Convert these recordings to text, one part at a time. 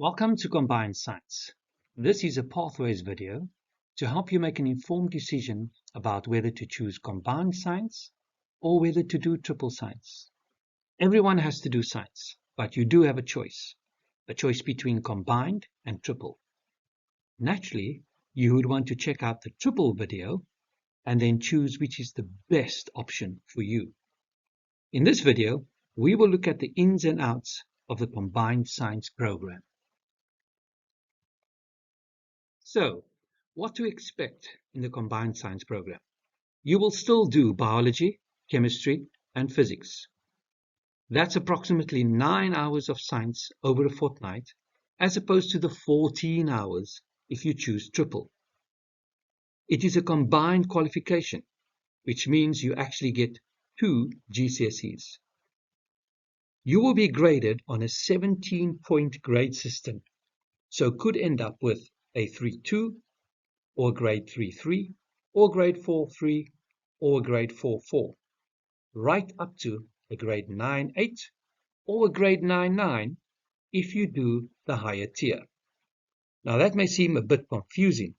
Welcome to Combined Science. This is a Pathways video to help you make an informed decision about whether to choose Combined Science or whether to do Triple Science. Everyone has to do science, but you do have a choice between Combined and Triple. Naturally, you would want to check out the Triple video and then choose which is the best option for you. In this video, we will look at the ins and outs of the Combined Science program. So, what to expect in the Combined Science program? You will still do biology, chemistry, and physics. That's approximately 9 hours of science over a fortnight, as opposed to the 14 hours if you choose triple. It is a combined qualification, which means you actually get 2 GCSEs. You will be graded on a 17-point grade system, so could end up with a 3.2, or grade 3.3, or grade 4.3, or grade 4.4, right up to a grade 9.8 or a grade 9.9 if you do the higher tier. Now that may seem a bit confusing,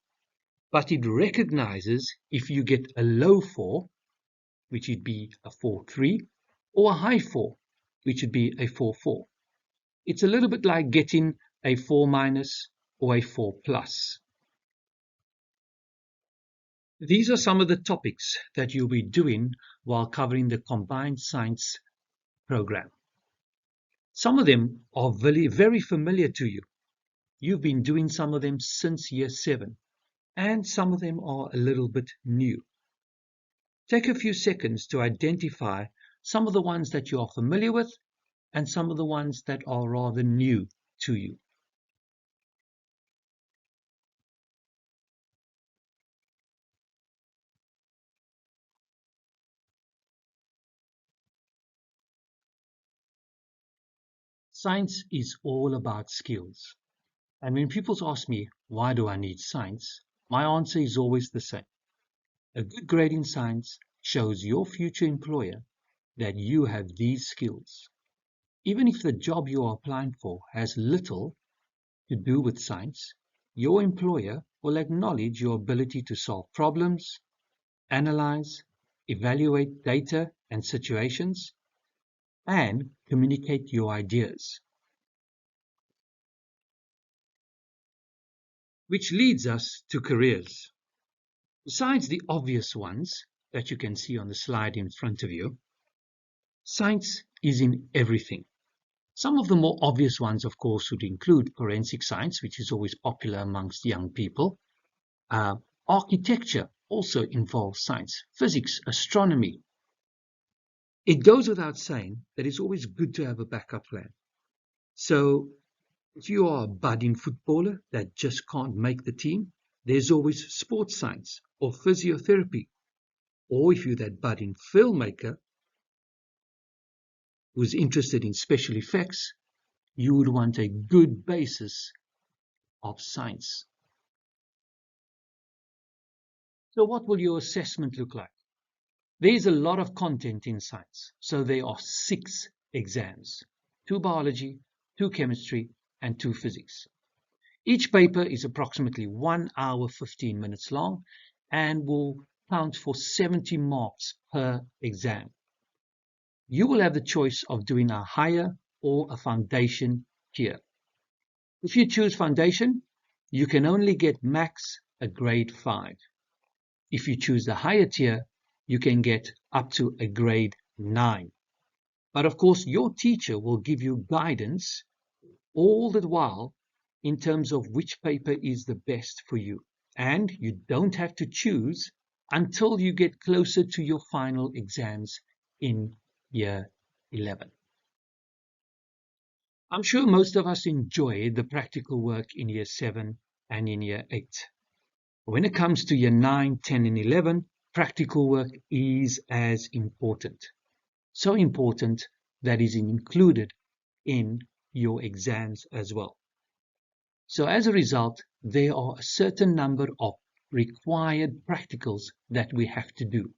but it recognizes if you get a low 4, which would be a 4.3, or a high 4, which would be a 4.4. It's a little bit like getting a 4- or a 4+. These are some of the topics that you'll be doing while covering the Combined Science program. Some of them are very familiar to you. You've been doing some of them since year 7, and some of them are a little bit new. Take a few seconds to identify some of the ones that you are familiar with and some of the ones that are rather new to you. Science is all about skills. And when people ask me, why do I need science? My answer is always the same. A good grade in science shows your future employer that you have these skills. Even if the job you are applying for has little to do with science, your employer will acknowledge your ability to solve problems, analyze, evaluate data and situations, and communicate your ideas. Which leads us to careers. Besides the obvious ones that you can see on the slide in front of you, science is in everything. Some of the more obvious ones, of course, would include forensic science, which is always popular amongst young people. Architecture also involves science, physics, astronomy. It goes without saying that it's always good to have a backup plan. So if you are a budding footballer that just can't make the team, there's always sports science or physiotherapy. Or if you're that budding filmmaker who's interested in special effects, you would want a good basis of science. So what will your assessment look like? There is a lot of content in science, so there are 6 exams, 2 biology, 2 chemistry, and 2 physics. Each paper is approximately 1 hour 15 minutes long and will count for 70 marks per exam. You will have the choice of doing a higher or a foundation tier. If you choose foundation, you can only get max a grade 5. If you choose the higher tier, you can get up to a grade 9. But of course, your teacher will give you guidance all the while in terms of which paper is the best for you. And you don't have to choose until you get closer to your final exams in year 11. I'm sure most of us enjoy the practical work in year 7 and in year 8. When it comes to year 9, 10, and 11, practical work is as important. So important that is included in your exams as well. So as a result, there are a certain number of required practicals that we have to do.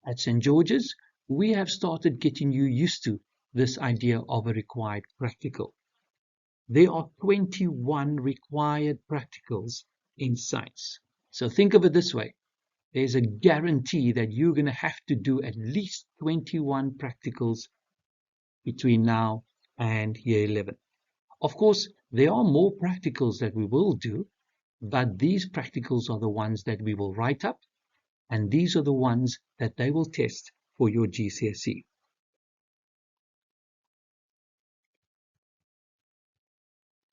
At St. George's, we have started getting you used to this idea of a required practical. there are 21 required practicals in science. So think of it this way. There's a guarantee that you're going to have to do at least 21 practicals between now and year 11. Of course, there are more practicals that we will do, but these practicals are the ones that we will write up, and these are the ones that they will test for your GCSE.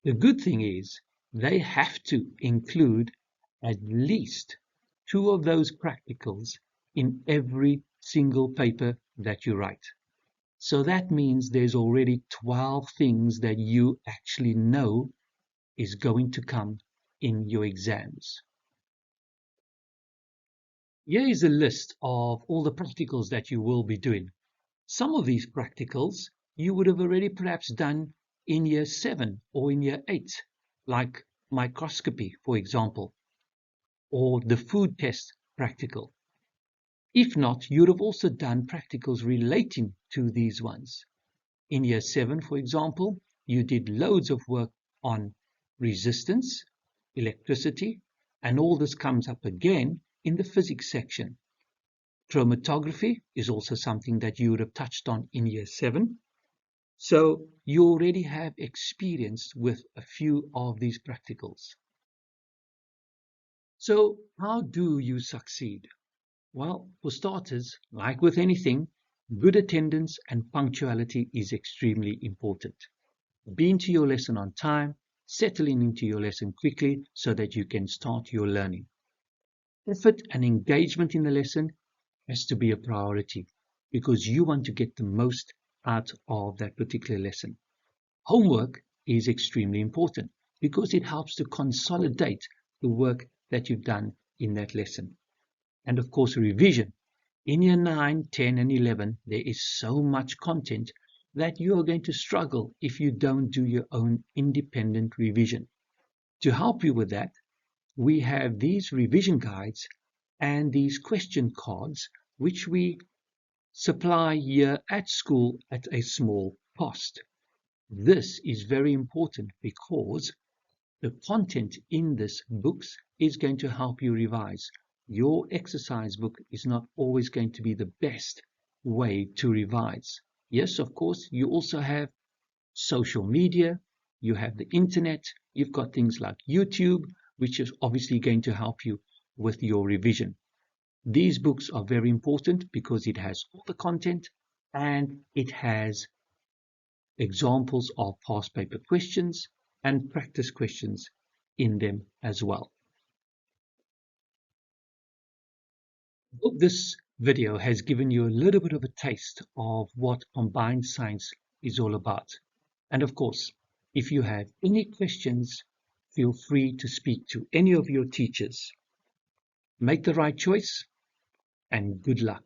The good thing is they have to include at least 2 of those practicals in every single paper that you write. So that means there's already 12 things that you actually know is going to come in your exams. Here is a list of all the practicals that you will be doing. Some of these practicals you would have already perhaps done in year 7 or in year 8, like microscopy, for example, or the food test practical. If not, you would have also done practicals relating to these ones. In year 7, for example, you did loads of work on resistance, electricity, and all this comes up again in the physics section. Chromatography is also something that you would have touched on in year 7. So you already have experience with a few of these practicals. So how do you succeed? Well, for starters, like with anything, good attendance and punctuality is extremely important. Be into your lesson on time, settling into your lesson quickly so that you can start your learning. Effort and engagement in the lesson has to be a priority because you want to get the most out of that particular lesson. Homework is extremely important because it helps to consolidate the work that you've done in that lesson. And of course, revision. In year 9, 10, and 11, there is so much content that you are going to struggle if you don't do your own independent revision. To help you with that, we have these revision guides and these question cards, which we supply here at school at a small cost. This is very important because the content in this books is going to help you revise. Your exercise book is not always going to be the best way to revise. Yes, of course, you also have social media, you have the internet, you've got things like YouTube, which is obviously going to help you with your revision. These books are very important because it has all the content and it has examples of past paper questions and practice questions in them as well. I hope this video has given you a little bit of a taste of what combined science is all about. And of course, if you have any questions, feel free to speak to any of your teachers. Make the right choice and good luck.